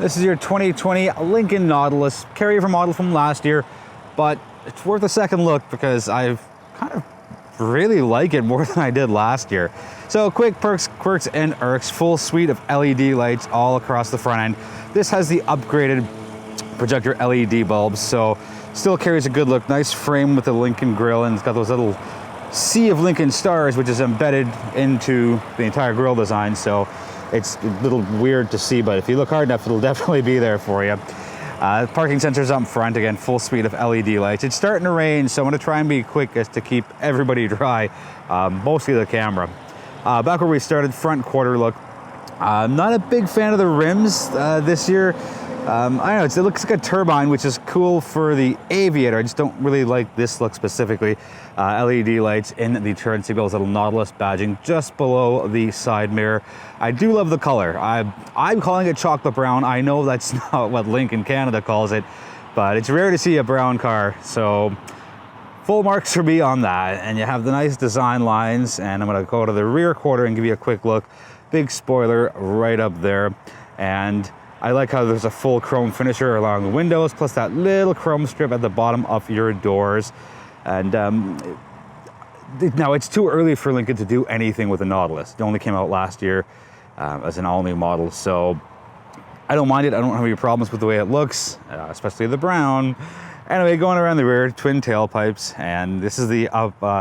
This is your 2020 Lincoln Nautilus, carryover model from last year, but it's worth a second look because I've kind of really like it more than I did last year. So quick perks, quirks, and irks, full suite of LED lights all across the front end. This has the upgraded projector LED bulbs, so still carries a good look. Nice frame with the Lincoln grille, and it's got those little sea of Lincoln stars, which is embedded into the entire grille design. So it's a little weird to see, but if you look hard enough, it'll definitely be there for you. Parking sensors up front, again, full suite of LED lights. It's starting to rain, so I'm gonna try and be quick as to keep everybody dry, mostly the camera. Back where we started, front quarter look. I'm not a big fan of the rims this year. I don't know, it looks like a turbine, which is cool for the Aviator. I just don't really like this look specifically. LED lights in the turn signals, little Nautilus badging just below the side mirror. I do love the color. I'm calling it chocolate brown. I know that's not what Lincoln Canada calls it, but it's rare to see a brown car. So full marks for me on that. And you have the nice design lines, and I'm gonna go to the rear quarter and give you a quick look. Big spoiler right up there. And I like how there's a full chrome finisher along the windows, plus that little chrome strip at the bottom of your doors. And now it's too early for Lincoln to do anything with the Nautilus. It only came out last year as an all-new model, so I don't mind it. I don't have any problems with the way it looks, especially the brown. Anyway, going around the rear, twin tailpipes, and this is the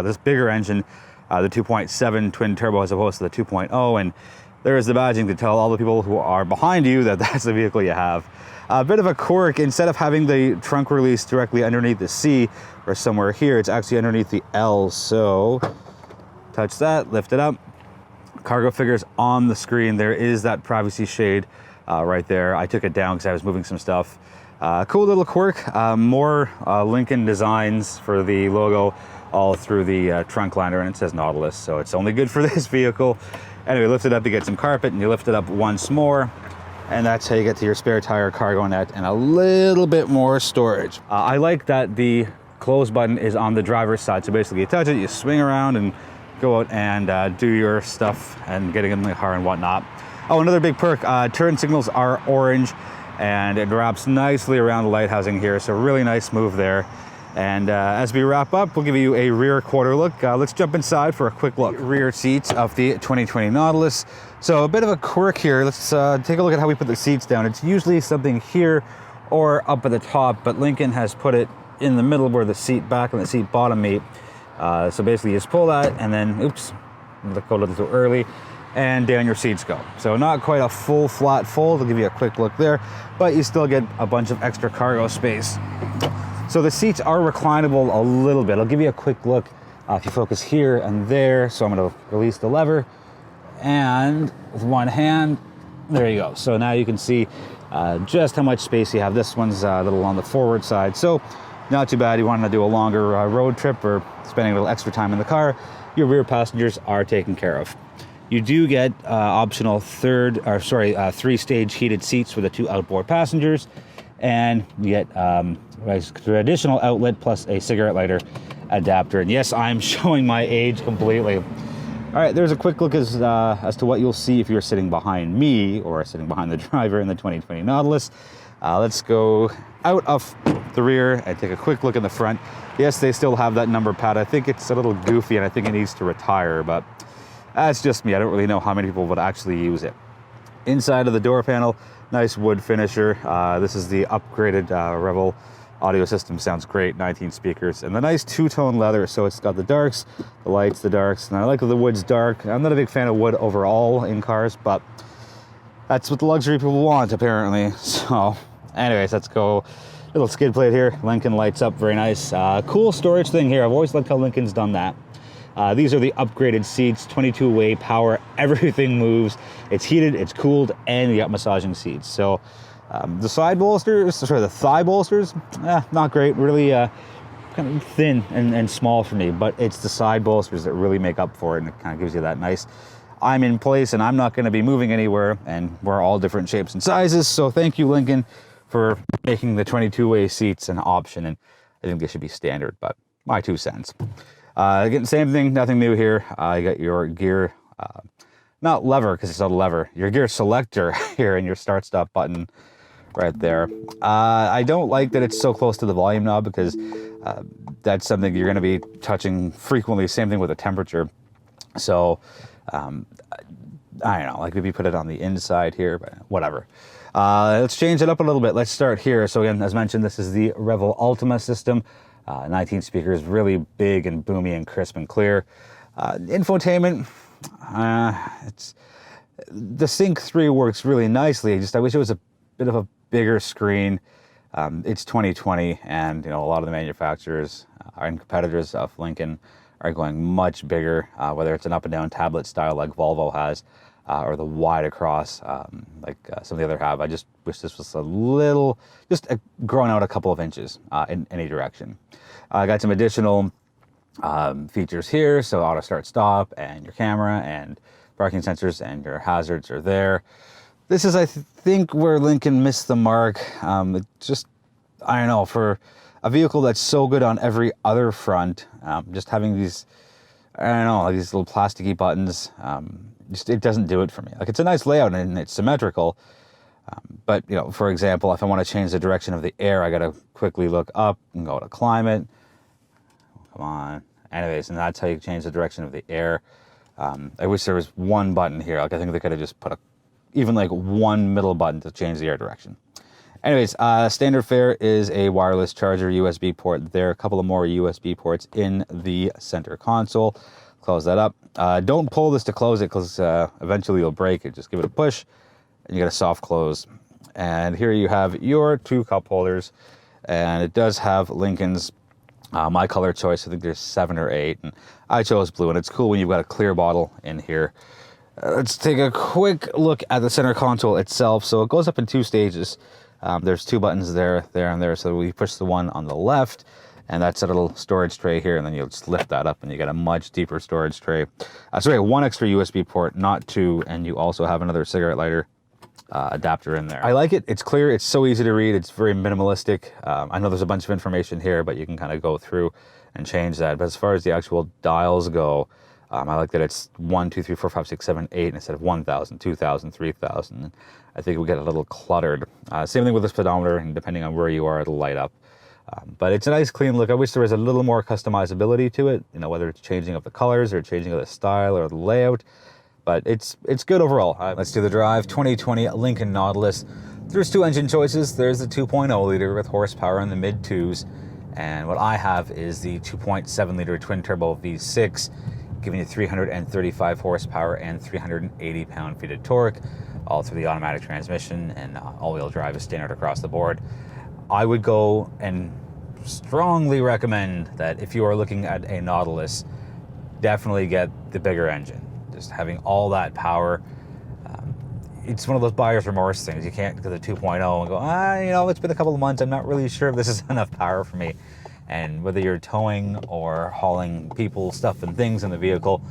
this bigger engine, the 2.7 twin turbo as opposed to the 2.0, and there is the badging to tell all the people who are behind you that that's the vehicle you have. A bit of a quirk, instead of having the trunk release directly underneath the C or somewhere here, it's actually underneath the L. So touch that, lift it up. Cargo figures on the screen. There is that privacy shade right there. I took it down because I was moving some stuff. Cool little quirk, more Lincoln designs for the logo all through the trunk liner, and it says Nautilus, so it's only good for this vehicle. Anyway, lift it up, you get some carpet, and you lift it up once more, and that's how you get to your spare tire cargo net and a little bit more storage. I like that the close button is on the driver's side, so basically you touch it, you swing around and go out and do your stuff and getting in the car and whatnot. Oh, another big perk, turn signals are orange, and it wraps nicely around the light housing here, so really nice move there. And as we wrap up, we'll give you a rear quarter look. Let's jump inside for a quick look. Rear seats of the 2020 Nautilus. So a bit of a quirk here. Let's take a look at how we put the seats down. It's usually something here or up at the top, but Lincoln has put it in the middle where the seat back and the seat bottom meet. So basically you just pull that and then, oops, let go a little too early, and down your seats go. So not quite a full flat fold. I'll give you a quick look there, but you still get a bunch of extra cargo space. So the seats are reclinable a little bit. I'll give you a quick look if you focus here and there. So I'm gonna release the lever, and with one hand, there you go. So now you can see just how much space you have. This one's a little on the forward side, so not too bad. You want to do a longer road trip or spending a little extra time in the car, your rear passengers are taken care of. You do get optional three-stage heated seats for the 2 outboard passengers, and you get a traditional outlet plus a cigarette lighter adapter. And yes, I'm showing my age completely. All right, there's a quick look as to what you'll see if you're sitting behind me or sitting behind the driver in the 2020 Nautilus. Let's go out of the rear and take a quick look in the front. Yes, they still have that number pad. I think it's a little goofy and I think it needs to retire, but that's just me. I don't really know how many people would actually use it. Inside of the door panel, nice wood finisher. This is the upgraded Rebel audio system. Sounds great, 19 speakers, and the nice two-tone leather. So it's got the darks, the lights, the darks, and I like that the wood's dark. I'm not a big fan of wood overall in cars, but that's what the luxury people want, apparently. So anyways, let's go. Little skid plate here. Lincoln lights up, very nice. Cool storage thing here. I've always liked how Lincoln's done that. These are the upgraded seats, 22-way power, everything moves. It's heated, it's cooled, and you got massaging seats. So the thigh bolsters, not great, really kind of thin and small for me, but it's the side bolsters that really make up for it, and it kind of gives you that nice, I'm in place and I'm not going to be moving anywhere, and we're all different shapes and sizes. So thank you, Lincoln, for making the 22-way seats an option, and I think they should be standard, but my 2 cents. Again, same thing, nothing new here. You got your gear, not lever, because it's not a lever, your gear selector here and your start-stop button right there. I don't like that it's so close to the volume knob because that's something you're going to be touching frequently. Same thing with the temperature. So I don't know, like maybe put it on the inside here, but whatever. Let's change it up a little bit. Let's start here. So again, as mentioned, this is the Revel Ultima system. 19 speakers, really big and boomy and crisp and clear. Infotainment, it's the Sync 3 works really nicely. I wish it was a bit of a bigger screen. It's 2020, and you know, a lot of the manufacturers and competitors of Lincoln are going much bigger, whether it's an up and down tablet style like Volvo has, or the wide across like some of the other have. I just wish this was a little, just grown out a couple of inches in any direction. I got some additional features here, so auto start stop and your camera and parking sensors and your hazards are there. This is, I think, where Lincoln missed the mark. It just, I don't know, for a vehicle that's so good on every other front, just having these, I don't know, like these little plasticky buttons, just it doesn't do it for me. Like, it's a nice layout and it's symmetrical, but you know, for example, if I want to change the direction of the air, I got to quickly look up and go to climate. Come on. Anyways, and that's how you change the direction of the air. I wish there was one button here. Like, I think they could have just put even like one middle button to change the air direction. Anyways, standard fare is a wireless charger, USB port there, a couple of more USB ports in the center console. Close that up. Don't pull this to close it because eventually you'll break it. Just give it a push and you get a soft close. And here you have your 2 cup holders, and it does have Lincoln's my color choice. I think there's 7 or 8, and I chose blue, and it's cool when you've got a clear bottle in here. Let's take a quick look at the center console itself. So it goes up in 2 stages. There's 2 buttons there, and there. So we push the one on the left, and that's a little storage tray here, and then you'll just lift that up, and you get a much deeper storage tray. So we have 1 extra USB port, not 2, and you also have another cigarette lighter adapter in there. I like it. It's clear. It's so easy to read. It's very minimalistic. I know there's a bunch of information here, but you can kind of go through and change that. But as far as the actual dials go, I like that it's 1, 2, 3, 4, 5, 6, 7, 8 instead of 1,000, 2,000, 3,000. I think we get a little cluttered. Same thing with the speedometer, and depending on where you are, it'll light up. But it's a nice, clean look. I wish there was a little more customizability to it. You know, whether it's changing of the colors or changing of the style or the layout. But it's good overall. Let's do the drive. 2020 Lincoln Nautilus. There's 2 engine choices. There's the 2.0 liter with horsepower in the mid 2s, and what I have is the 2.7 liter twin turbo V6, giving you 335 horsepower and 380 pound-feet of torque, all through the automatic transmission, and all-wheel drive is standard across the board. I would go and strongly recommend that if you are looking at a Nautilus, definitely get the bigger engine. Just having all that power, it's one of those buyer's remorse things. You can't go to 2.0 and go, you know, it's been a couple of months, I'm not really sure if this is enough power for me. And whether you're towing or hauling people, stuff, and things in the vehicle,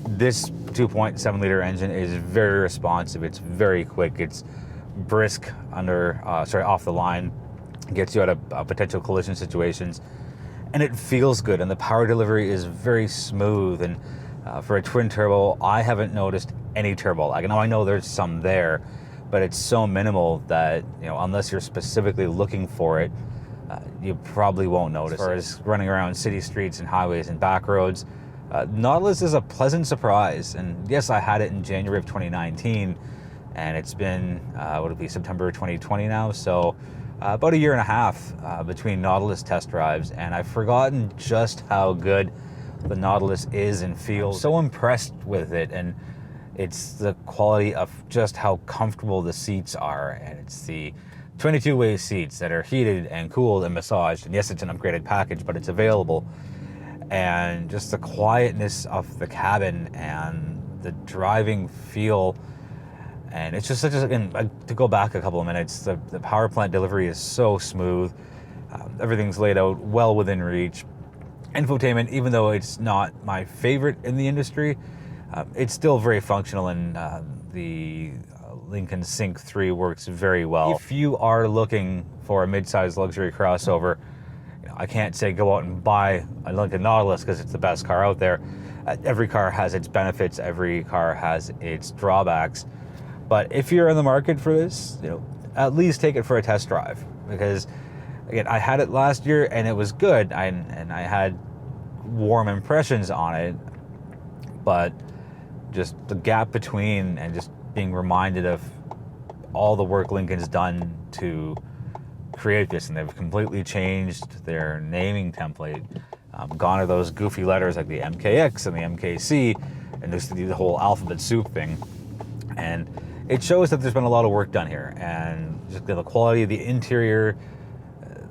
this 2.7 liter engine is very responsive. It's very quick. It's brisk off the line, gets you out of potential collision situations, and it feels good. And the power delivery is very smooth. And for a twin turbo, I haven't noticed any turbo lag. I know there's some there, but it's so minimal that, you know, unless you're specifically looking for it, you probably won't notice. As far as running around city streets and highways and back roads, Nautilus is a pleasant surprise. And yes, I had it in January of 2019, and it's been, would it be September 2020 now? So about a year and a half between Nautilus test drives, and I've forgotten just how good the Nautilus is and feels. I'm so impressed with it, and it's the quality of just how comfortable the seats are, and it's the 22-way seats that are heated and cooled and massaged, and yes, it's an upgraded package, but it's available. And just the quietness of the cabin and the driving feel, and it's just such a, and to go back a couple of minutes, the power plant delivery is so smooth. Everything's laid out well within reach. Infotainment, even though it's not my favorite in the industry, it's still very functional, and the Lincoln Sync 3 works very well. If you are looking for a mid-sized luxury crossover, you know, I can't say go out and buy a Lincoln Nautilus because it's the best car out there. Every car has its benefits, every car has its drawbacks, But if you're in the market for this, at least take it for a test drive, because again, I had it last year and it was good, and I had warm impressions on it, but just the gap between and just being reminded of all the work Lincoln's done to create this, and they've completely changed their naming template. Gone are those goofy letters like the MKX and the MKC, and just the whole alphabet soup thing. And it shows that there's been a lot of work done here, and just the quality of the interior,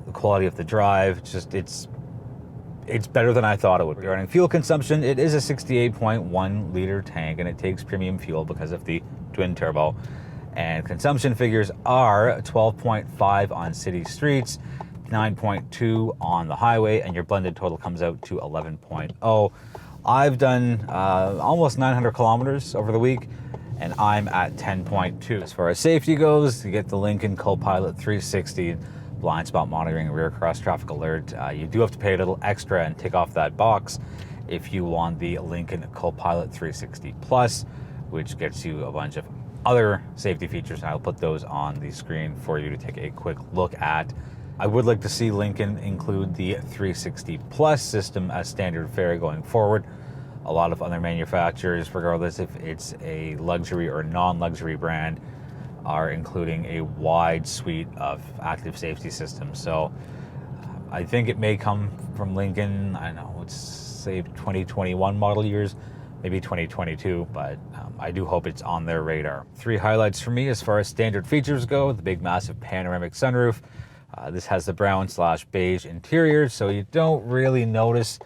the quality of the drive, it's better than I thought it would. Regarding fuel consumption, it is a 68.1 liter tank, and it takes premium fuel because of the twin turbo. And consumption figures are 12.5 on city streets, 9.2 on the highway, and your blended total comes out to 11.0. I've done almost 900 kilometers over the week, and I'm at 10.2. As far as safety goes, you get the Lincoln Co-Pilot 360 blind spot monitoring and rear cross traffic alert. You do have to pay a little extra and tick off that box if you want the Lincoln Co-Pilot 360 Plus, which gets you a bunch of other safety features, and I'll put those on the screen for you to take a quick look at. I would like to see Lincoln include the 360 Plus system as standard fare going forward. A lot of other manufacturers, regardless if it's a luxury or non-luxury brand, are including a wide suite of active safety systems. So I think it may come from Lincoln. I know it's say 2021 model years, maybe 2022, but I do hope it's on their radar. 3 highlights for me as far as standard features go: the big massive panoramic sunroof. This has the brown/beige interior, so you don't really notice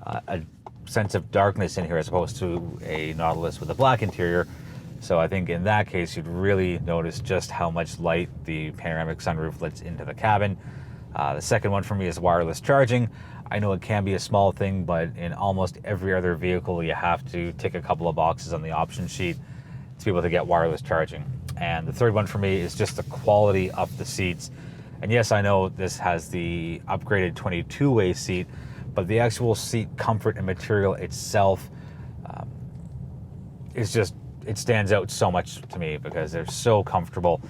a sense of darkness in here as opposed to a Nautilus with a black interior. So I think in that case, you'd really notice just how much light the panoramic sunroof lets into the cabin. The second one for me is wireless charging. I know it can be a small thing, but in almost every other vehicle, you have to tick a couple of boxes on the option sheet to be able to get wireless charging. And the third one for me is just the quality of the seats. And yes, I know this has the upgraded 22-way seat, but the actual seat comfort and material itself it stands out so much to me because they're so comfortable.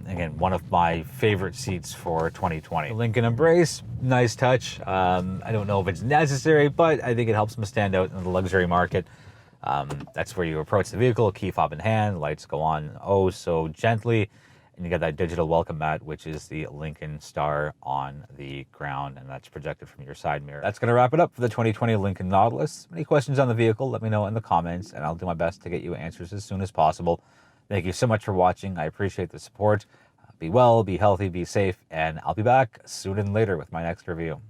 Again, one of my favorite seats for 2020. The Lincoln Embrace, nice touch. I don't know if it's necessary, but I think it helps them stand out in the luxury market. That's where you approach the vehicle, key fob in hand, lights go on oh so gently, and you got that digital welcome mat, which is the Lincoln star on the ground, and that's projected from your side mirror. That's going to wrap it up for the 2020 Lincoln Nautilus. Any questions on the vehicle, let me know in the comments, and I'll do my best to get you answers as soon as possible. Thank you so much for watching. I appreciate the support. Be well, be healthy, be safe, and I'll be back sooner than later with my next review.